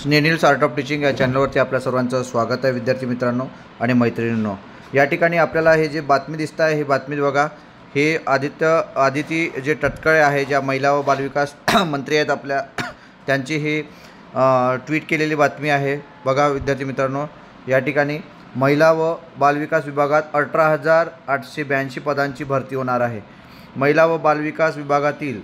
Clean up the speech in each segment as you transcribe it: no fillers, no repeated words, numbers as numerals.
स्नेनिल्स art of teaching या चॅनलवरती आपल्या सर्वांचं स्वागत आहे विद्यार्थी मित्रांनो आणि मैत्रिणींनो। या ठिकाणी आपल्याला हे जे बातमी दिसत आहे ही बातमी बघा। हे आदिती जे तटकळे आहे, ज्या महिला व बालविकास मंत्री आहेत आपल्या, त्यांची ही ट्विट केलेली बातमी आहे बघा विद्यार्थी मित्रांनो। या ठिकाणी महिला व बालविकास विभागात 18,882 पदांची भरती होणार आहे। महिला व बालविकास विभागातील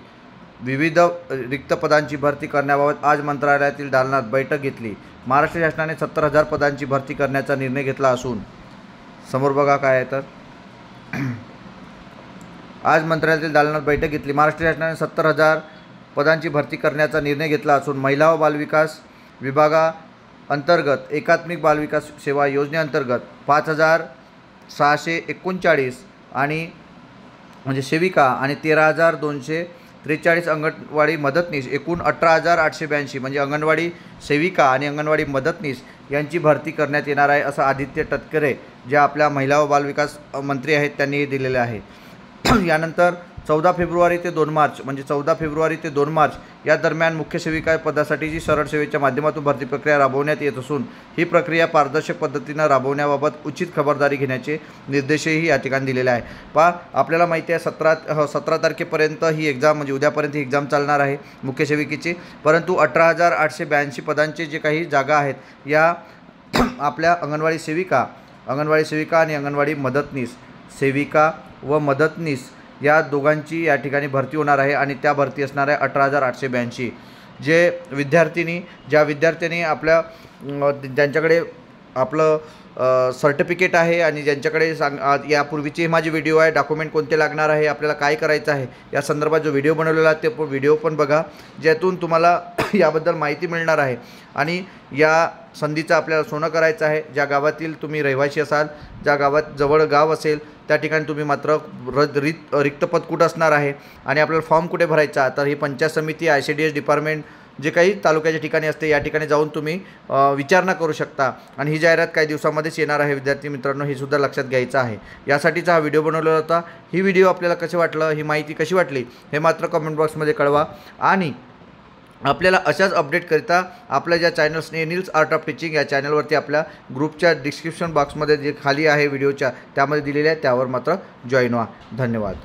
विविध रिक्त पदांची भरती करण्याबाबत आज मंत्रालयातील दालनात बैठक घेतली। महाराष्ट्र शासनाने 70,000 पदांची भरती करण्याचा निर्णय घेतला असून समोर बघा काय आहे तर आज मंत्रालयातील दालनात बैठक घेतली। महाराष्ट्र शासनाने 70,000 पदांची भरती करण्याचा निर्णय घेतला असून महिला व बालविकास विभागाअंतर्गत एकात्मिक बालविकास सेवा योजनेअंतर्गत 5,639 आणि म्हणजे सेविका आणि 13,243 अंगणवाडी मदतनीस, एकूण 18,882 म्हणजे अंगणवाडी सेविका आणि अंगणवाडी मदतनीस यांची भरती करण्यात येणार आहे, असं आदित्य तटकरे जे आपल्या महिला व बालविकास मंत्री आहेत त्यांनी दिलेले आहे। यानंतर 14 फेब्रुवारी ते 2 मार्च म्हणजे 14 फेब्रुवारी ते 2 मार्च या दरम्यान मुख्य सेविका पदासाठीची सरळ सेवेच्या माध्यमातून भरती प्रक्रिया राबवण्यात येत असून ही प्रक्रिया पारदर्शक पद्धतीने राबवण्याबाबत उचित खबरदारी घेण्याचे निर्देशही या ठिकाणी दिलेले आहे। आपल्याला माहिती आहे 17 तारखेपर्यंत ही एक्झाम म्हणजे उद्यापर्यंत ही एक्झाम चालणार आहे मुख्य सेविकेची, परंतु 18,882 पदांचे जे काही जागा आहेत या आपल्या अंगणवाडी सेविका आणि अंगणवाडी मदतनीस, सेविका व मदतनीस या दोघांची या ठिकाणी भरती होणार आहे आणि त्या भरती असणार आहे 18,882। ज्या विद्यार्थ्यांनी आपल्या ज्यांच्याकडे आपलं सर्टिफिकेट आहे आणि ज्यांच्याकडे यापूर्वीचे माझे व्हिडिओ आहे, डॉक्युमेंट कोणते लागणार आहे, आपल्याला काय करायचं आहे या संदर्भात जो व्हिडिओ बनवलेला आहे ते व्हिडिओ पण बघा, ज्यातून तुम्हाला याबद्दल माहिती मिळणार आहे। आणि या संधीचं आपल्याला सोनं करायचं आहे। ज्या गावातील तुम्ही रहिवासी असाल, ज्या गावात जवळ गाव असेल त्या ठिकाणी तुम्ही मात्र रिक्त पद कुठं असणार आहे आणि आपल्याला फॉर्म कुठे भरायचा, तर ही पंचायत समिती ICDS डिपार्टमेंट जे काही तालुक्याच्या ठिकाणी असते या ठिकाणी जाऊन तुम्ही विचारणा करू शकता आणि ही जाहिरात काही दिवसामध्येच येणार आहे विद्यार्थी मित्रांनो, हे सुद्धा लक्षात घ्यायचं आहे। यासाठीचा हा व्हिडिओ बनवलेला होता। ही व्हिडिओ आपल्याला कशी वाटलं, ही माहिती कशी वाटली हे मात्र कमेंट बॉक्समध्ये कळवा आणि आपल्याला अशाच अपडेट करता आपल्या ज्या चॅनल स्नेनिल्स आर्ट ऑफ टीचिंग या चॅनलवरती आपल्या ग्रुपच्या डिस्क्रिप्शन बॉक्समध्ये जे खाली आहे व्हिडिओच्या त्यामध्ये दिलेले आहे त्यावर मात्र जॉईन व्हा। धन्यवाद।